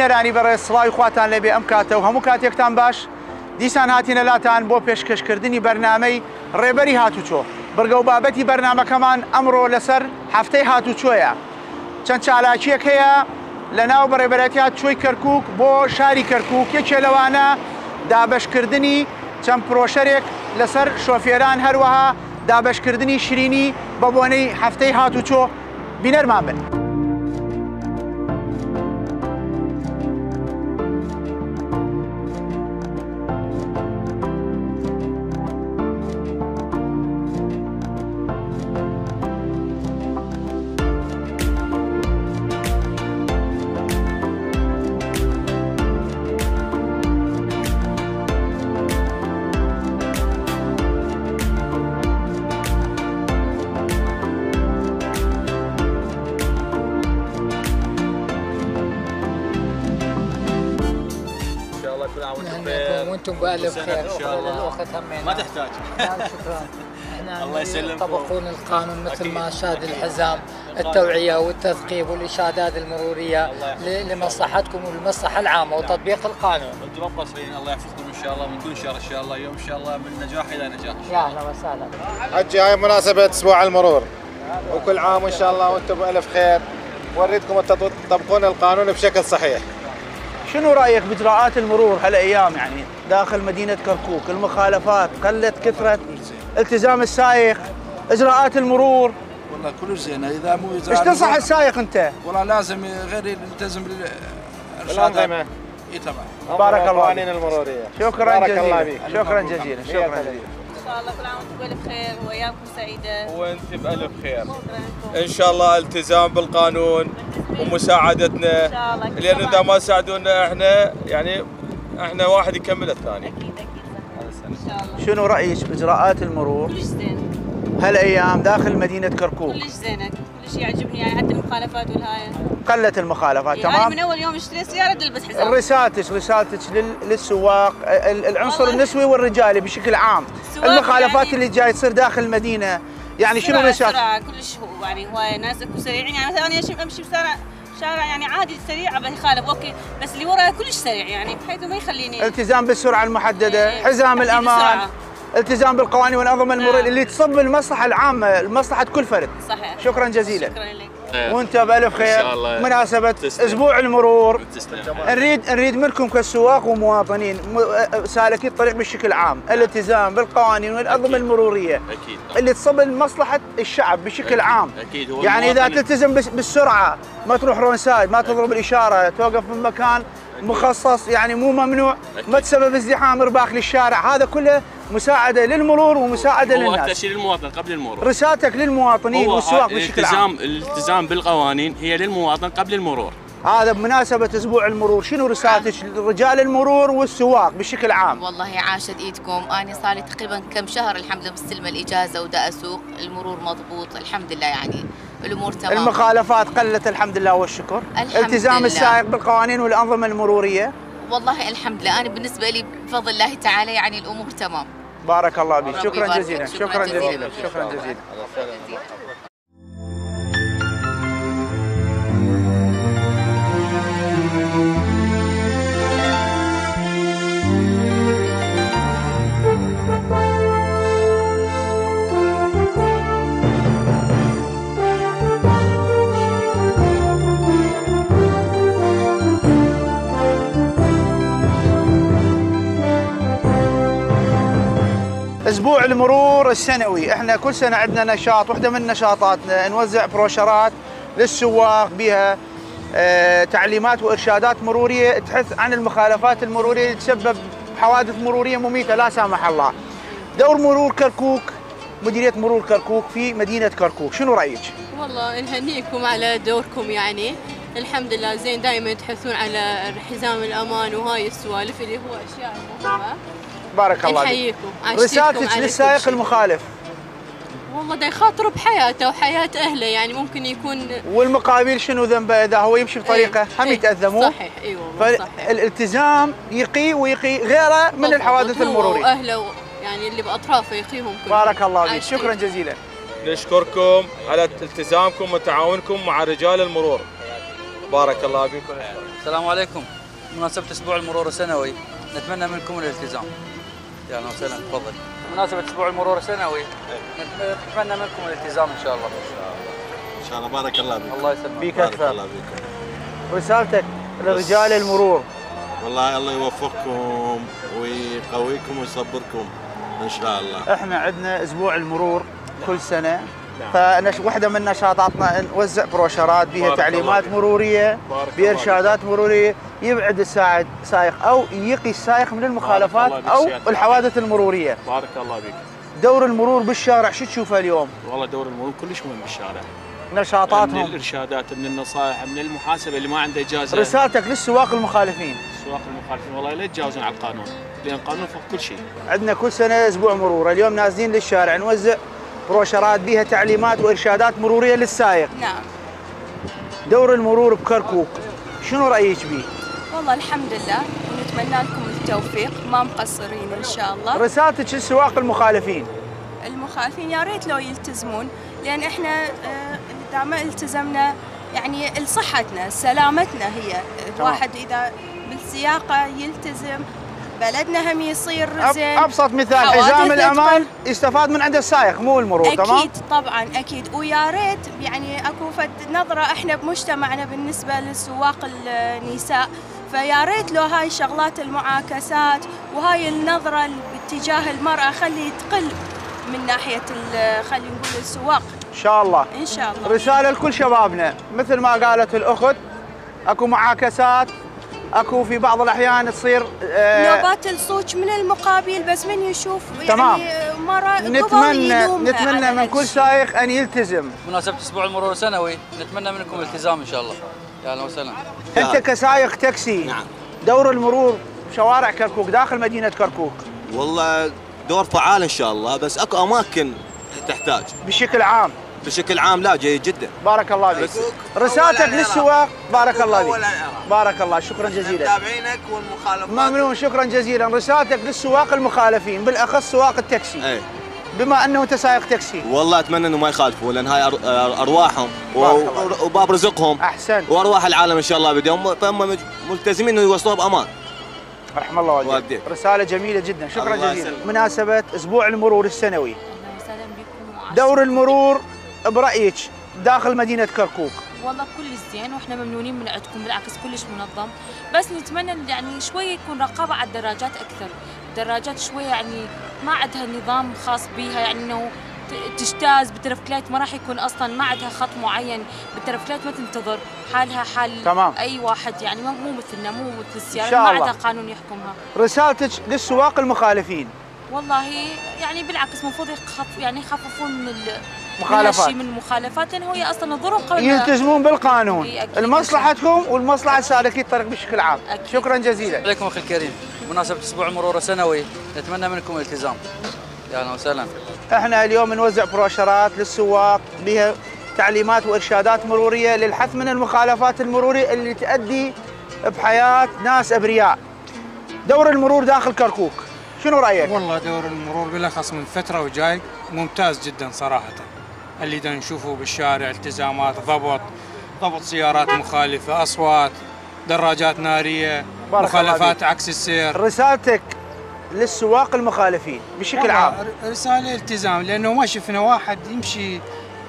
بینەرانی بەڕێز سڵاوی خواتان لەبێ ئەم کاتە و هەموو کاتێکتان باش. دیسان هاتینە لاتان بۆ پێشکەشکردنی بەرنامەی ڕێبەری هاتوچۆ. بڕگە و بابەتی بەرنامەکەمان ئەمڕۆ لەسەر هەفتەی هاتوچۆیە. چەند چالاکیەک هەیە لە ناو بەڕێبەرەتی هاتوچۆی کەرکووک بۆ شاری کەرکووک. یەکێ لەوانە دابەشکردنی چەند پرۆژەرێک لەسەر شۆفێران، هەروەها دابەشکردنی شرینی بە بۆنەی هەفتەی هاتوچۆ. بینەرمان بن. وانتم بألف خير. شكرا للأخت همين. ما تحتاج. شكرا. الله يسلمك. يطبقون القانون مثل ما شاد الحزام، التوعية والتثقيف والإرشادات المرورية لمصلحتكم وللمصلحة العامة وتطبيق القانون. انتم مقصرين، الله يحفظكم ان شاء الله من كل شر ان شاء الله، يوم ان شاء الله من نجاح الى نجاح. يا اهلا وسهلا. حجي هاي مناسبة اسبوع المرور، وكل عام وان شاء الله وانتم بألف خير، وريتكم تطبقون القانون بشكل صحيح. شنو رايك باجراءات المرور هالايام يعني داخل مدينه كركوك؟ المخالفات قلت، كثره التزام السائق، اجراءات المرور. والله كلش زين. اذا مو ايش تنصح السائق انت؟ والله لازم غير يلتزم بالارشادات. اي طبعا. بارك الله القوانين المروريه. شكرا جزيلا. شكرا جزيلا. شكرا جزيلا. ان شاء الله كل عام وانتم بألف خير وايامكم سعيده. وانت بألف خير. ان شاء الله التزام بالقانون ومساعدتنا، ان شاء الله. لان اذا ما ساعدونا احنا يعني احنا واحد يكمل الثاني. اكيد ان شاء الله. شنو رايك باجراءات المرور كلش زين. هالايام داخل مدينه كركوك؟ كلش زينه، كلش يعجبني يعني حتى المخالفات والهاي. قلت المخالفات. يعني تمام. من اول يوم اشتري سياره تلبس حزام. رسالتك للسواق، العنصر النسوي والرجالي بشكل عام، المخالفات يعني اللي جاي تصير داخل المدينه، يعني شنو رسالتك؟ سرعه كلش يعني هواي ناس اكو سريعين، يعني مثلا انا امشي بشارع يعني عادي سريع بخالف اوكي، بس اللي وراي كلش سريع يعني بحيث ما يخليني. التزام بالسرعه المحدده، حزام الامان، التزام بالقوانين والانظمه المروريه اللي تصب المصلحه العامه، لمصلحه كل فرد. صحيح. شكرا جزيلا. شكرا لك. وانت بالف خير. مناسبه اسبوع المرور، نريد منكم كسواق ومواطنين سالكي الطريق بشكل عام الالتزام بالقوانين والانظمه المروريه اكيد اللي تصب لمصلحه الشعب بشكل عام. اكيد. يعني اذا تلتزم بالسرعه، ما تروح رونسايد، ما تضرب الاشاره، توقف في مكان مخصص يعني مو ممنوع، ما تسبب ازدحام رباك للشارع، هذا كله مساعده للمرور ومساعده للناس. هو اكثر شيء للمواطن قبل المرور. رسالتك للمواطنين والسواق بشكل عام. الالتزام بالقوانين هي للمواطن قبل المرور. هذا بمناسبة أسبوع المرور، شنو رسالتك لرجال المرور والسواق بشكل عام؟ والله عاشت ايدكم، أنا صار لي تقريبا كم شهر الحمد لله مستلمة الإجازة ودا أسوق، المرور مضبوط الحمد لله، يعني الأمور تمام. المخالفات قلت الحمد لله والشكر. التزام السائق بالقوانين والأنظمة المرورية. والله الحمد لله، أنا بالنسبة لي بفضل الله تعالى يعني الأمور تمام. بارك الله بك. شكرا يبارك جزيلا. فيك. شكرا جزيلا. شكرا جزيلا. اسبوع المرور السنوي، احنا كل سنه عندنا نشاط، واحده من نشاطاتنا نوزع بروشرات للسواق بها تعليمات وارشادات مروريه تحث عن المخالفات المروريه اللي تسبب حوادث مروريه مميته لا سامح الله. دور مرور كركوك، مديريه مرور كركوك في مدينه كركوك، شنو رايك؟ والله نهنيكم على دوركم، يعني الحمد لله زين، دائما تحثون على حزام الامان وهاي السوالف اللي هو اشياء مهمه. بارك الله فيك. نحييكم. رسالتك للسائق المخالف؟ والله دا يخاطر بحياته وحياة أهله، يعني ممكن يكون. والمقابل شنو ذنبه إذا هو يمشي بطريقة هم يتأذمون؟ صحيح، اي والله صحيح. فالالتزام يقي ويقي غيره من الحوادث المرورية. وأهله يعني اللي بأطرافه يقيهم كلهم. بارك الله فيك. شكرا جزيلا. نشكركم على التزامكم وتعاونكم مع رجال المرور. بارك الله فيكم. السلام عليكم. مناسبة أسبوع المرور السنوي نتمنى منكم الالتزام. يا اهلا وسهلا، تفضل. مناسبة أسبوع المرور السنوي نتمنى منكم الالتزام إن شاء الله. ان شاء الله. بارك الله فيك. الله يسلمك. بيك بارك أكثر. الله فيكم. رسالتك لرجال المرور؟ والله الله يوفقكم ويقويكم ويصبركم ان شاء الله. احنا عندنا اسبوع المرور كل سنه، فواحده من نشاطاتنا نوزع بروشرات بها تعليمات مروريه بارشادات مروريه يبعد السائق او يقي السائق من المخالفات او الحوادث المروريه. بارك الله بك. دور المرور بالشارع شو تشوفه اليوم؟ والله دور المرور كلش مهم بالشارع. نشاطاتهم، من الارشادات، من النصائح، من المحاسبه اللي ما عنده اجازه. رسالتك للسواق المخالفين؟ السواق المخالفين والله لا يتجاوزون على القانون، لان القانون فوق كل شيء. عندنا كل سنه اسبوع مرور، اليوم نازلين للشارع نوزع بروشرات بها تعليمات وارشادات مروريه للسائق. نعم. دور المرور بكركوك شنو رايك به؟ والله الحمد لله، ونتمنى لكم بالتوفيق، ما مقصرين إن شاء الله. رسالتك للسواق المخالفين؟ المخالفين يا ريت لو يلتزمون، لأن إحنا إذا ما التزمنا يعني لصحتنا سلامتنا هي الواحد إذا بالسياقة يلتزم بلدنا هم يصير زين. ابسط مثال حزام الامان يستفاد من عند السائق مو المرور. أكيد تمام طبعا اكيد، ويا ريت يعني اكو فد نظره احنا بمجتمعنا بالنسبه للسواق النساء، فيا ريت لو هاي شغلات المعاكسات وهاي النظره باتجاه المراه خلي تقل من ناحيه خلينا نقول السواق ان شاء الله. ان شاء الله. رساله لكل شبابنا مثل ما قالت الاخت، اكو معاكسات، اكو في بعض الاحيان تصير نوبات الصوت من المقابل، بس من يشوف تمام. يعني مره نتمنى من كل سائق ان يلتزم. بمناسبة اسبوع المرور السنوي نتمنى منكم الالتزام ان شاء الله. يا اهلا وسهلا. انت كسائق تاكسي، نعم، دور المرور بشوارع كركوك داخل مدينه كركوك والله دور فعال ان شاء الله، بس اكو اماكن تحتاج. بشكل عام لا جيد جدا. بارك الله فيك. رسالتك للسواق. بارك الله فيك. بارك الله، شكرا جزيلا. متابعينك والمخالفات ممنون، شكرا جزيلا. رسالتك للسواق المخالفين بالاخص سواق التاكسي. اي بما انه انت سائق تاكسي. والله اتمنى انه ما يخالفوا، لان هاي ارواحهم وباب رزقهم. احسنت. وارواح العالم ان شاء الله بدهم، فهم ملتزمين انه يوصلوها بامان. رحم الله والديك. رساله جميله جدا، شكرا جزيلا. مناسبه اسبوع المرور السنوي، دور المرور برايك داخل مدينه كركوك؟ والله كلش زين واحنا ممنونين من عندكم، بالعكس كلش منظم، بس نتمنى يعني شويه يكون رقابه على الدراجات اكثر. الدراجات شويه يعني ما عندها نظام خاص بيها، يعني انه تجتاز بالترفكلات، ما راح يكون اصلا ما عندها خط معين بالترفكلات، ما تنتظر حالها حال تمام. اي واحد، يعني مو مثلنا، مو مثل السياره ما عندها قانون يحكمها. رسالتك للسواق المخالفين؟ والله يعني بالعكس المفروض يخففون من مخالفات، من المخالفات، لان هي اصلا الظروف قبل يلتزمون بالقانون لمصلحتكم ولمصلحه سالكي الطريق بشكل عام. شكرا جزيلا. عليكم اخي الكريم، بمناسبه اسبوع المرور السنوي نتمنى منكم الالتزام. يا اهلا وسهلا. احنا اليوم نوزع بروشرات للسواق بها تعليمات وارشادات مروريه للحث من المخالفات المروريه اللي تؤدي بحياه ناس ابرياء. دور المرور داخل كركوك شنو رايك؟ والله دور المرور بالاخص من فتره وجاي ممتاز جدا صراحه. اللي دا نشوفه بالشارع التزامات، ضبط سيارات مخالفه، اصوات، دراجات ناريه، مخالفات عكس السير. رسالتك للسواق المخالفين بشكل عام؟ رساله التزام، لانه ما شفنا واحد يمشي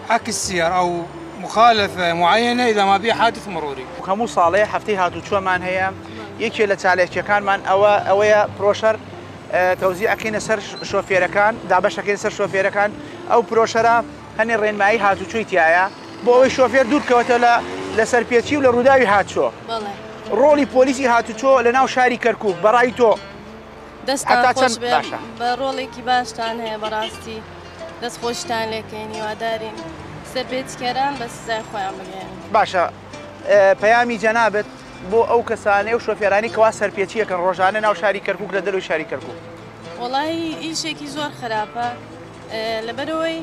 عكس سير او مخالفه معينه اذا ما بيه حادث مروري. وكمو صالح حفتي هاتو شو مان هي يكي لتالي كان مان اويا بروشر توزيع كينا سر شوفيرا كان دابشا كينا سر شوفيرا كان او بروشرا هني الرين معي هاتو شويتيايا بو شوفير دور كوتلا لسر بيتشي ولا روداوي هاتشو والله رولي بوليسي هاتشو لناو شاري كركوك برايتو دستان خوش برولي كي باشتان هي براستي دست خوشتان لكيني ودارين سر بيت كران بس زي خويا بگين باشا بيامي جنابت بو او كسانه وشوفيراني كوا سر بيتشي كان روجانه ناو شاري كركوك لدلو شاري كركوك والله اي شيء كي زور خرابه لبروي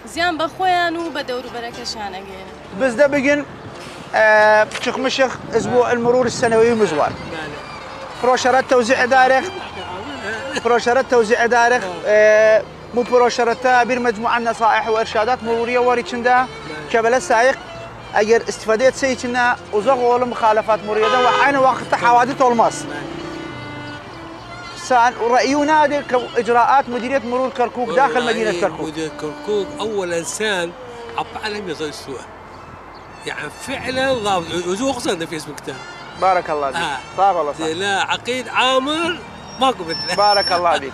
زيان بخويا نو بدور بركشان اجين بس ده بقين شيخ مشيخ اسبوع المرور السنوي مزوار بروشرات توزيع دارخ بروشرات توزيع دارخ مو بروشرات بير مجموعه نصائح وارشادات مروريه وري كندا كبل السائق اجر استفادت سيكنا وزغول مخالفات مروريه وحين وقت حوادث الماس ورأيونا هذه اجراءات مديريه مرور كركوك داخل مدينه كركوك. مديريه كركوك اول انسان عبالهم يصير السوق يعني فعلا ضابط وخصوصا فيسبوك تاعه. بارك الله فيك. صح والله صح. لا عقيد عامر ماكو مثله. بارك الله فيك.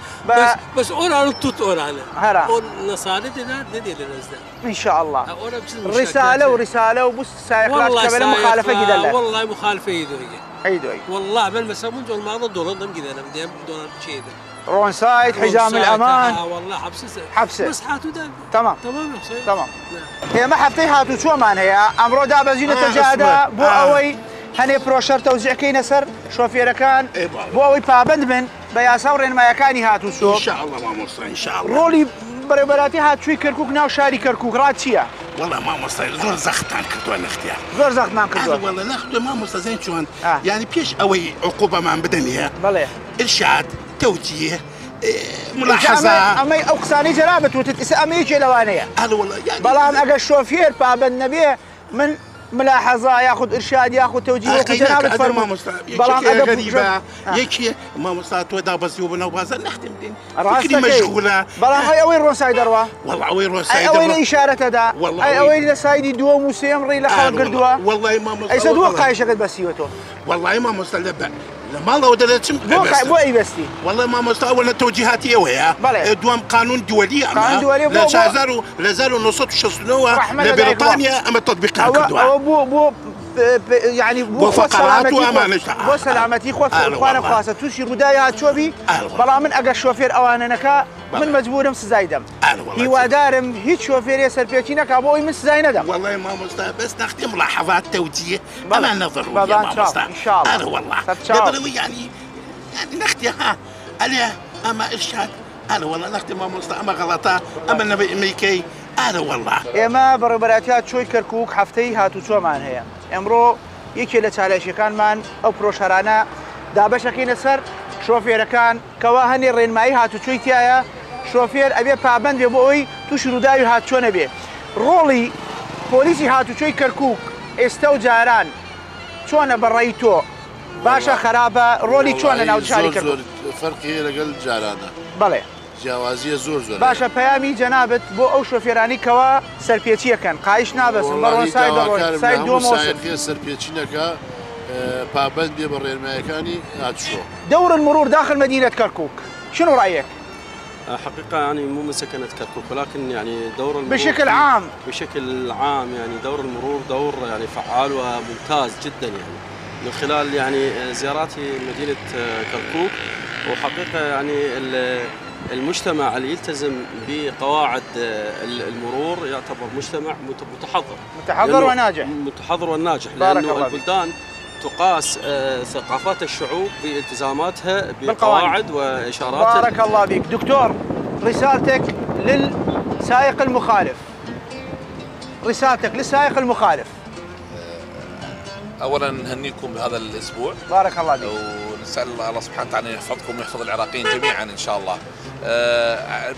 بس انا توت انا هلا نصاري ندي للناس ان شاء الله. رساله وبس سايقلات كبل مخالفه جدا. والله مخالفه يدوي. ايدوي. والله من مسمون جول ما ضد ضم كذا انا بدي دولار شيء رون سايد حزام الامان. والله حبسه مسحات ودان. تمام. تمام يا حسين. تمام. هي ما حفتيها تو شو مان هي امرو دابا زينه تجاهدا بو اوي هني بروشر توزيع كي نسر شوفير كان بو اوي بابند من بيا صورين ما يكاني هاتو شو ان شاء الله ما مصر ان شاء الله رولي بەڕێوەبەراتی هاتووی کەرکووک ناو شاری کەرکووک ڕات چییە؟ والله مامۆستا زۆر زەختان کردووە نەختیار زۆر زەختمان کردووە والله نەختووە مامۆستا زین چۆن یعنی پێش ئەوەی عقوبەمان بدەنێ بەڵێ ئرشاد تەوجیه ملاحظة ئەمەی ئەو قسانەی جەنابەت وتت ئێستا ئەمە یەکێ لەوانەیە بەڵام ئەگەر شۆفێر پابەند نەبێ من ملاحظة ياخذ ارشاد ياخذ توجيه جناب الفرمان بلان غريبه يكي ما مستوى دا بس يوبنا وبازا نختم دين فكري مشغوله بلان هاي وين روساي دروا والله وين روساي دروا وين اشاره دا هاي وين لسايدي دو مسيمري لخلق قردوا والله ما مستوى اي صدوا قايشه قد بسيوتو والله ما مستوى ما الله ودلتم بو اي بستي والله ما مستوى ولا توجيهاتي ويا دوام قانون دولي قانون دولي لا زالوا نصوص شنو لبريطانيا اما التطبيقات كدوا بو يعني بو فقرات وامانه بو سلامتي اخوانا خاصه توشي ردايا تشوبي بلا من اجا شوفير اواننك من مجبورم سزايدم هي دارم هيك شوفير يسر بيتينك ابوي من سزايندم والله ما مستوى بس نختم ملاحظات توجيه اما نظر يا ما مستوى ان شاء الله انا والله يعني نختي ها عليه اما ارشاد انا والله نختي ما مستوى اما غلطه اما النبي ميكي انا والله ئێمە بەڕێوەبەراتیات چۆی کەرکووک هەفتەی هاتوچۆمان هەیە ئەمڕۆ یەکێ لە چالێشیەکانمان ئەو پرۆشەرانە دابەشەکەینە سەر شۆفێرەکان کەوا هەنێ ڕێنمایی هاتوچۆی تایە شۆفێر ئەبێ پابەند بێ بۆ ئەوی تووشی ڕووداوی هاتوچۆ نەبێ ڕۆڵی پۆلیسی هاتوچۆی کەرکووک ئێستا و جاران چۆنە بەڕێی تۆ باشە خراپە ڕۆلی چۆنە ناو شاری کەرکووک فەرقی لەگەڵ جارانە بەڵێ جیاوازیە زۆر باشە پەیامی جەنابەت بۆ ئەو شۆفێرانی کەوا سەرپێچیەکەن قایش نابەسن بەڕۆن سای دەڕۆن سای دووەمەوە سەرپێچینەکە پابەند بێ بە ڕێنمایەکانی هاتوچۆ دور المرور داخل مدينة كركوك شنو رأيك؟ حقيقة يعني مو من سكنة كركوك ولكن يعني دور المرور بشكل عام يعني دور المرور دور يعني فعال وممتاز جدا يعني من خلال يعني زياراتي مدينة كركوك وحقيقة يعني المجتمع اللي يلتزم بقواعد المرور يعتبر مجتمع متحضر وناجح لأنه البلدان تقاس ثقافات الشعوب بالتزاماتها بقواعد وإشارات. بارك الله بك دكتور، رسالتك للسائق المخالف، رسالتك للسائق المخالف. اولا نهنيكم بهذا الاسبوع بارك الله بك ونسال الله سبحانه وتعالى ان يحفظكم ويحفظ العراقيين جميعا ان شاء الله.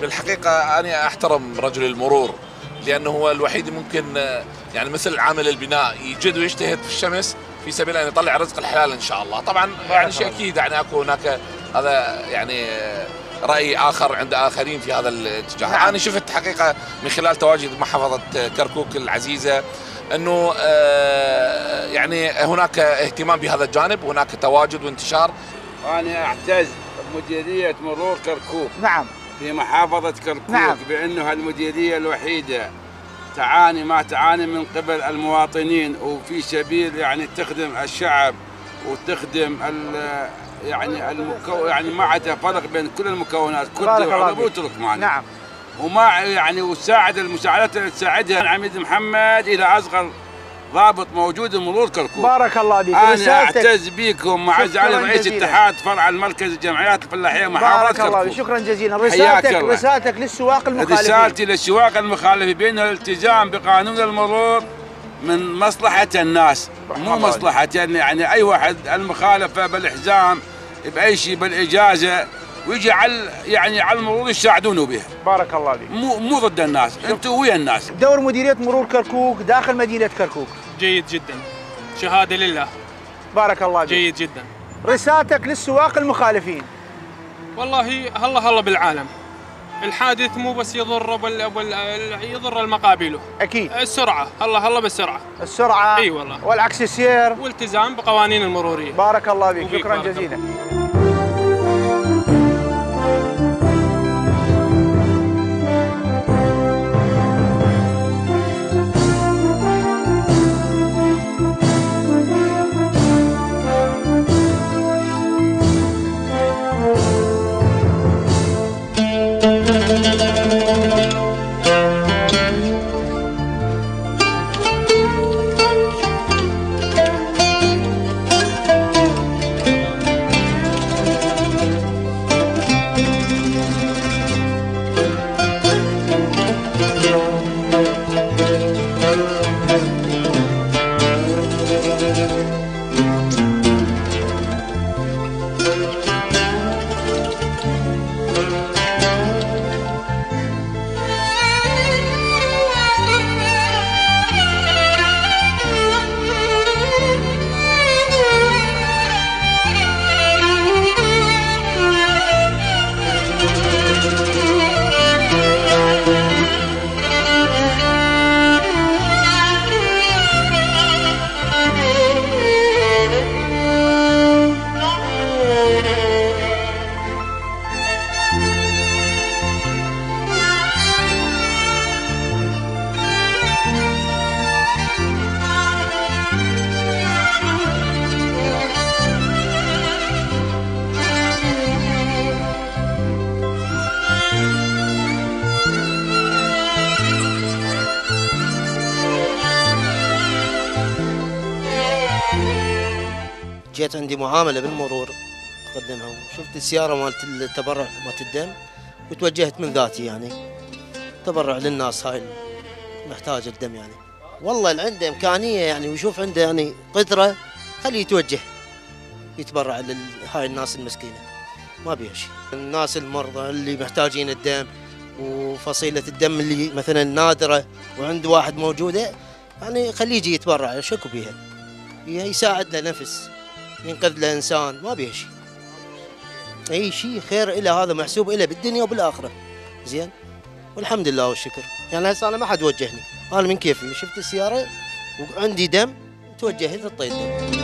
بالحقيقه انا احترم رجل المرور لانه هو الوحيد ممكن يعني مثل عامل البناء يجد ويجتهد في الشمس في سبيل ان يطلع رزق الحلال ان شاء الله. طبعا يعني شيء اكيد يعني اكو هناك هذا يعني راي اخر عند اخرين في هذا الاتجاه. نعم. انا شفت حقيقه من خلال تواجد محافظه كركوك العزيزه انه يعني هناك اهتمام بهذا الجانب وهناك تواجد وانتشار. انا اعتز بمديريه مرور كركوك نعم في محافظه كركوك نعم. بانه المديريه الوحيده تعاني ما تعاني من قبل المواطنين وفي سبيل يعني تخدم الشعب وتخدم يعني ما عدا فرق بين كل المكونات كردي وعربي وترك معنا. نعم. وما يعني وساعد المساعدات اللي تساعدها العميد محمد الى اصغر ضابط موجود مرور كركوك. بارك الله بك. انا اعتز بكم مع زعيم رئيس اتحاد فرع المركز الجمعيات الفلاحيه محافظه كركوك. بارك الله بك، شكرا جزيلا. رسالتك للسواق المخالفين. رسالتي للسواق المخالفين بان الالتزام بقانون المرور من مصلحه الناس مو مصلحه يعني اي واحد المخالفه بالحزام باي شيء بالاجازه ويجي على المرور يساعدونه بها. بارك الله بك. مو ضد الناس، انتم ويا الناس. دور مديريه مرور كركوك داخل مدينه كركوك جيد جدا، شهاده لله. بارك الله بك. جيد جدا. رسالتك للسواق المخالفين. والله هلا بالعالم، الحادث مو بس يضر يضر المقابله. اكيد. السرعه، هلا بالسرعه. السرعه. اي والله. والعكس السير. والتزام بقوانين المروريه. بارك الله بك، شكرا جزيلا. جيت عندي معامله بالمرور اقدمها، وشفت السياره مالت التبرع مالت الدم وتوجهت من ذاتي يعني تبرع للناس هاي محتاجه الدم يعني. والله اللي عنده امكانيه يعني ويشوف عنده يعني قدره خليه يتوجه يتبرع لهاي الناس المسكينه، ما بيها شيء. الناس المرضى اللي محتاجين الدم وفصيله الدم اللي مثلا نادره وعند واحد موجوده يعني خليه يجي يتبرع، شكو بيها؟ يساعد له نفس، ينقذ له انسان، ما بيها شيء. اي شيء خير له هذا محسوب له بالدنيا وبالاخره. زين؟ والحمد لله والشكر. يعني هسه انا ما حد وجهني، انا من كيفي شفت السياره وعندي دم توجهت اعطيت دم.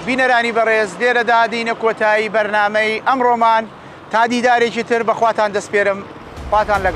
بینەرانی بەڕێز لێرەدا دینە کۆتایی بەرنامەی ئەمڕۆمان تا دیدارێکی تر بەخواتان دەسپێرم، خواتان لەگەڵ.